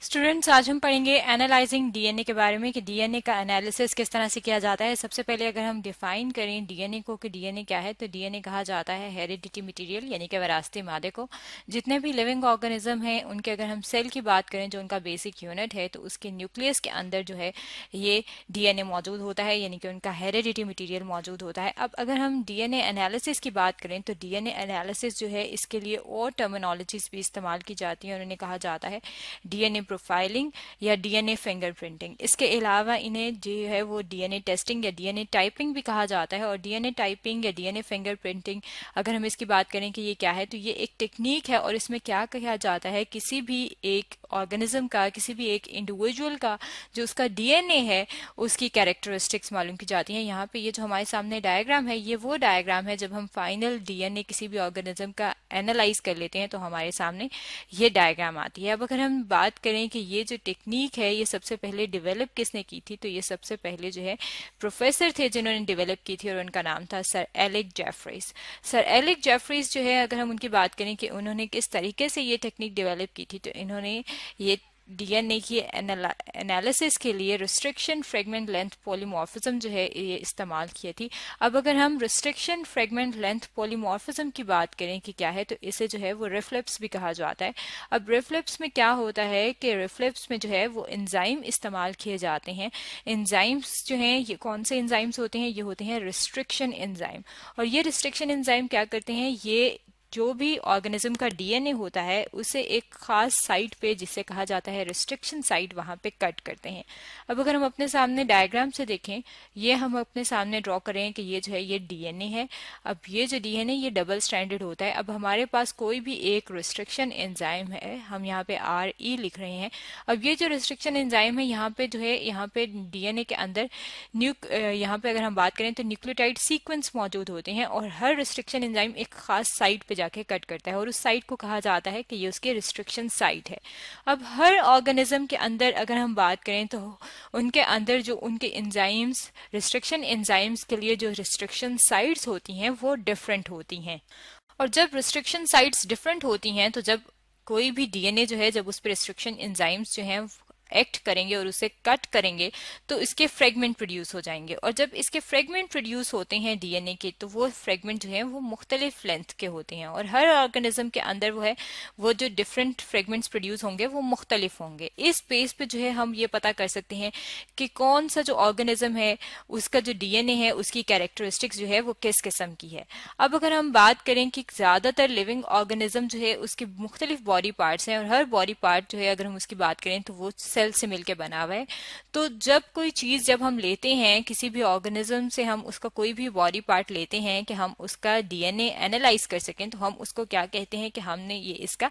Students, आज हम पढ़ेंगे एनालाइजिंग डीएनए के बारे में कि डीएनए का एनालिसिस किस तरह से किया जाता है। सबसे पहले अगर हम डिफाइन करें डीएनए को कि डीएनए क्या है, तो डीएनए कहा जाता है हेरिडिटी मटेरियल, यानी कि विरासती मादे को। जितने भी लिविंग ऑर्गेनिज्म हैं उनके अगर हम सेल की बात करें जो उनका बेसिक यूनिट है, तो उसके न्यूक्लियस के अंदर जो है ये डीएनए मौजूद होता है, यानी कि उनका हेरिडिटी मटीरियल मौजूद होता है। अब अगर हम डीएनए एनालिसिस की बात करें तो डीएनए एनालिसिस जो है इसके लिए और टर्मिनोलॉजीज भी इस्तेमाल की जाती है और उन्हें कहा जाता है डीएनए प्रोफाइलिंग या डीएनए फिंगरप्रिंटिंग। इसके अलावा इन्हें जो है वो डीएनए टेस्टिंग या डीएनए टाइपिंग भी कहा जाता है। और डीएनए टाइपिंग या डीएनए फिंगरप्रिंटिंग अगर हम इसकी बात करें कि ये क्या है, तो ये एक टेक्निक है और इसमें क्या कहा जाता है, किसी भी एक ऑर्गेनिज्म का, किसी भी एक इंडिविजुअल का जो उसका डीएनए है उसकी कैरेक्टरिस्टिक्स मालूम की जाती हैं। यहाँ पे ये जो हमारे सामने डायग्राम है, ये वो डायग्राम है जब हम फाइनल डीएनए किसी भी ऑर्गेनिज्म का एनालाइज कर लेते हैं तो हमारे सामने ये डायग्राम आती है। अब अगर हम बात करें कि ये जो टेक्निक है ये सबसे पहले डेवलप किसने की थी, तो ये सबसे पहले जो है प्रोफेसर थे जिन्होंने डेवलप की थी और उनका नाम था sir Alec Jeffreys. Sir Alec Jeffreys जो है, अगर हम उनकी बात करें कि उन्होंने किस तरीके से ये टेक्निक डेवलप की थी, तो इन्होंने ये डीएनए की एनालिसिस के लिए रिस्ट्रिक्शन फ्रेगमेंट लेंथ पॉलीमॉर्फिज्म जो है ये इस्तेमाल की थी। अब अगर हम रिस्ट्रिक्शन फ्रेगमेंट लेंथ पॉलीमॉर्फिज्म की बात करें कि क्या है, तो इसे जो है वो रिफ्लेप्स भी कहा जाता है। अब रिफ्लेप्स में क्या होता है कि रिफ्लेप्स में जो है वो एंजाइम इस्तेमाल किए जाते हैं। एंजाइम्स जो हैं ये कौन से एंजाइम्स होते हैं, ये होते हैं रिस्ट्रिक्शन एंजाइम। और ये रिस्ट्रिक्शन एंजाइम क्या करते हैं, ये जो भी ऑर्गेनिज्म का डीएनए होता है उसे एक खास साइट पे, जिसे कहा जाता है रिस्ट्रिक्शन साइट, वहां पे कट करते हैं। अब अगर हम अपने सामने डायग्राम से देखें, ये हम अपने सामने ड्रॉ करें कि ये जो है ये डीएनए है। अब ये जो डीएनए ये डबल स्ट्रैंडेड होता है। अब हमारे पास कोई भी एक रिस्ट्रिक्शन एंजाइम है, हम यहाँ पे RE लिख रहे हैं। अब ये जो रिस्ट्रिक्शन एंजाइम है यहाँ पे जो है, यहाँ पे डीएनए के अंदर यहाँ पे अगर हम बात करें तो न्यूक्लियोटाइड सीक्वेंस मौजूद होते हैं और हर रिस्ट्रिक्शन एंजाइम एक खास साइट पे जाके कट करता है और उस साइट को कहा जाता है कि ये उसकी रिस्ट्रिक्शन साइट है। अब हर ऑर्गेनिज्म के अंदर अगर हम बात करें तो उनके अंदर जो उनके एंजाइम्स, रिस्ट्रिक्शन एंजाइम्स के लिए जो रिस्ट्रिक्शन साइट्स होती हैं वो डिफरेंट होती हैं। और जब रिस्ट्रिक्शन साइट्स डिफरेंट होती हैं तो जब कोई भी डीएनए जो है, जब उस पर रिस्ट्रिक्शन एंजाइम्स जो हैं एक्ट करेंगे और उसे कट करेंगे तो इसके फ्रेगमेंट प्रोड्यूस हो जाएंगे। और जब इसके फ्रेगमेंट प्रोड्यूस होते हैं डीएनए के, तो वो फ्रेगमेंट जो है वो मुख्तलिफ लेंथ के होते हैं और हर ऑर्गेनिज्म के अंदर वो है वो जो डिफरेंट फ्रेगमेंट्स प्रोड्यूस होंगे वो मुख्तलिफ होंगे। इस बेस पे जो है हम ये पता कर सकते हैं कि कौन सा जो ऑर्गेनिज्म है उसका जो डीएनए है उसकी कैरेक्टरिस्टिक्स जो है वो किस किस्म की है। अब अगर हम बात करें कि ज्यादातर लिविंग ऑर्गेनिज्म जो है उसके मुख्तलिफ बॉडी पार्ट्स हैं और हर बॉडी पार्ट जो है अगर हम उसकी बात करें तो वो सेल से मिलकर बना हुआ है। तो जब कोई चीज जब हम लेते हैं किसी भी ऑर्गेनिज्म से, हम उसका कोई भी बॉडी पार्ट लेते हैं कि हम उसका डीएनए एनालाइज कर सकें, तो हम उसको क्या कहते हैं कि हमने ये इसका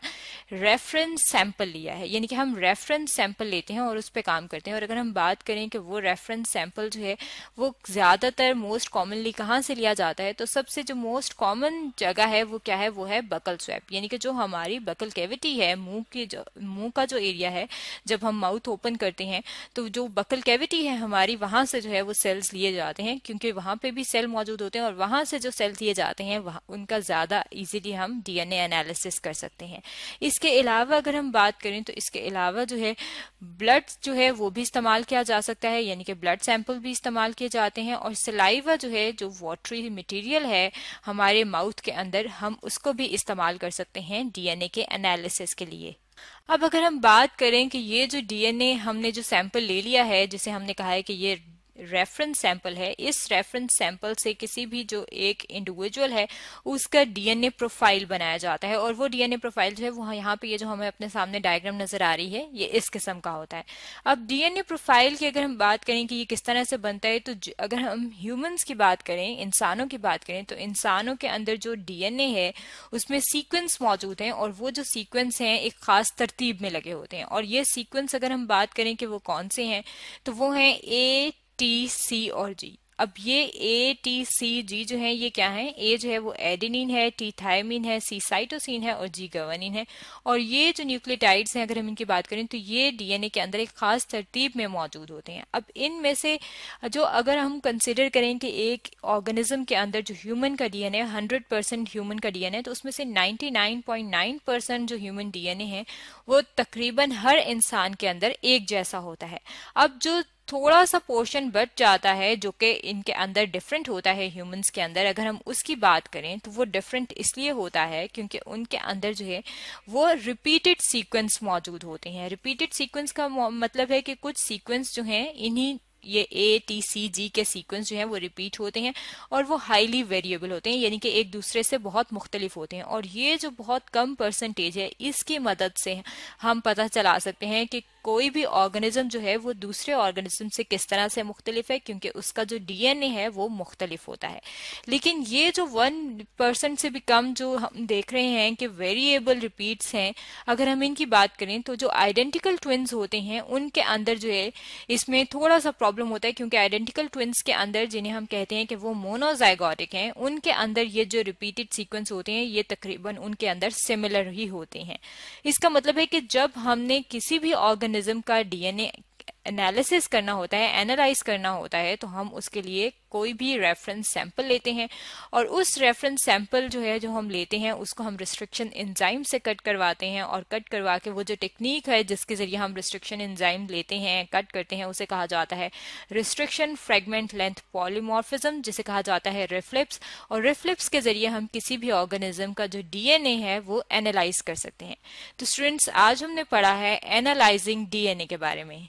रेफरेंस सैंपल लिया है, यानी कि हम रेफरेंस सैंपल लेते हैं और उस पर काम करते हैं। और अगर हम बात करें कि वो रेफरेंस सैंपल जो है वो ज्यादातर मोस्ट कॉमनली कहाँ से लिया जाता है, तो सबसे जो मोस्ट कॉमन जगह है वो क्या है, वो है बकल स्वैप, यानी कि जो हमारी बकल कैविटी है, मुंह का जो एरिया है, जब हम माउथ ओपन करते हैं तो जो बकल कैविटी है हमारी, वहां से जो है वो सेल्स लिए जाते हैं, क्योंकि वहां पे भी सेल मौजूद होते हैं और वहां से जो सेल्स लिए जाते हैं उनका ज्यादा इजीली हम डीएनए एनालिसिस कर सकते हैं। इसके अलावा अगर हम बात करें तो इसके अलावा जो है ब्लड जो है वो भी इस्तेमाल किया जा सकता है, यानी कि ब्लड सैंपल भी इस्तेमाल किए जाते हैं। और सलाइवा जो है, जो वाटरी मटेरियल है हमारे माउथ के अंदर, हम उसको भी इस्तेमाल कर सकते हैं डीएनए के एनालिसिस के लिए। अब अगर हम बात करें कि ये जो डीएनए हमने जो सैंपल ले लिया है, जिसे हमने कहा है कि ये रेफरेंस सैंपल है, इस रेफरेंस सैंपल से किसी भी जो एक इंडिविजुअल है उसका डीएनए प्रोफाइल बनाया जाता है। और वो डीएनए प्रोफाइल जो है वो यहाँ पे ये जो हमें अपने सामने डायग्राम नजर आ रही है ये इस किस्म का होता है। अब डीएनए प्रोफाइल की अगर हम बात करें कि ये किस तरह से बनता है, तो अगर हम ह्यूमंस की बात करें, इंसानों की बात करें, तो इंसानों के अंदर जो डीएनए है उसमें सीक्वेंस मौजूद हैं और वो जो सीक्वेंस हैं एक खास तरतीब में लगे होते हैं। और ये सीक्वेंस अगर हम बात करें कि वो कौन से हैं, तो वो हैं A, T, C और G। अब ये ए टी सी जी जो है ये क्या है, ए जो है वो एडेनिन है, टी थायमिन है, सी साइटोसिन है और जी ग्वानिन है। और ये जो न्यूक्लियोटाइड्स हैं अगर हम इनकी बात करें तो ये डीएनए के अंदर एक खास तरतीब में मौजूद होते हैं। अब इनमें से जो अगर हम कंसिडर करें कि एक ऑर्गेनिज्म के अंदर जो ह्यूमन का डीएनए 100% ह्यूमन का डीएनए है, तो उसमें से 99.9% जो ह्यूमन डीएनए है वो तकरीबन हर इंसान के अंदर एक जैसा होता है। अब जो थोड़ा सा पोर्शन बच जाता है जो कि इनके अंदर डिफरेंट होता है ह्यूमंस के अंदर, अगर हम उसकी बात करें तो वो डिफरेंट इसलिए होता है क्योंकि उनके अंदर जो है वो रिपीटेड सीक्वेंस मौजूद होते हैं। रिपीटेड सीक्वेंस का मतलब है कि कुछ सीक्वेंस जो हैं इन्हीं ये ए टी सी जी के सीक्वेंस जो है वो रिपीट होते हैं और वो हाईली वेरिएबल होते हैं, यानी कि एक दूसरे से बहुत मुख्तलिफ होते हैं। और ये जो बहुत कम परसेंटेज है इसकी मदद से हम पता चला सकते हैं कि कोई भी ऑर्गेनिज्म जो है वो दूसरे ऑर्गेनिज्म से किस तरह से मुख्तलिफ है, क्योंकि उसका जो डीएनए है वो मुख्तलिफ होता है। लेकिन ये जो 1% से भी कम जो हम देख रहे हैं कि वेरिएबल रिपीट्स हैं, अगर हम इनकी बात करें तो जो आइडेंटिकल ट्विन्स होते हैं उनके अंदर जो है इसमें थोड़ा सा प्रॉब्लम होता है, क्योंकि आइडेंटिकल ट्विन्स के अंदर जिन्हें हम कहते हैं कि वो मोनोजाइगोटिक हैं, उनके अंदर ये जो रिपीटेड सीक्वेंस होते हैं ये तकरीबन उनके अंदर सिमिलर ही होते हैं। इसका मतलब है कि जब हमने किसी भी ऑर्गेनिज्म का डीएनए एनालिसिस करना होता है, एनालाइज करना होता है, तो हम उसके लिए कोई भी रेफरेंस सैंपल लेते हैं और उस रेफरेंस सैंपल जो है जो हम लेते हैं उसको हम रिस्ट्रिक्शन एंजाइम से कट करवाते हैं और कट करवा के वो जो टेक्निक है जिसके जरिए हम रिस्ट्रिक्शन एंजाइम लेते हैं, कट करते हैं, उसे कहा जाता है रिस्ट्रिक्शन फ्रेगमेंट लेंथ पॉलीमॉर्फिज्म, जिसे कहा जाता है रिफ्लिप्स। और रिफ्लिप्स के जरिए हम किसी भी ऑर्गेनिज्म का जो डीएनए है वो एनालाइज कर सकते हैं। तो स्टूडेंट्स आज हमने पढ़ा है एनालाइजिंग डीएनए के बारे में।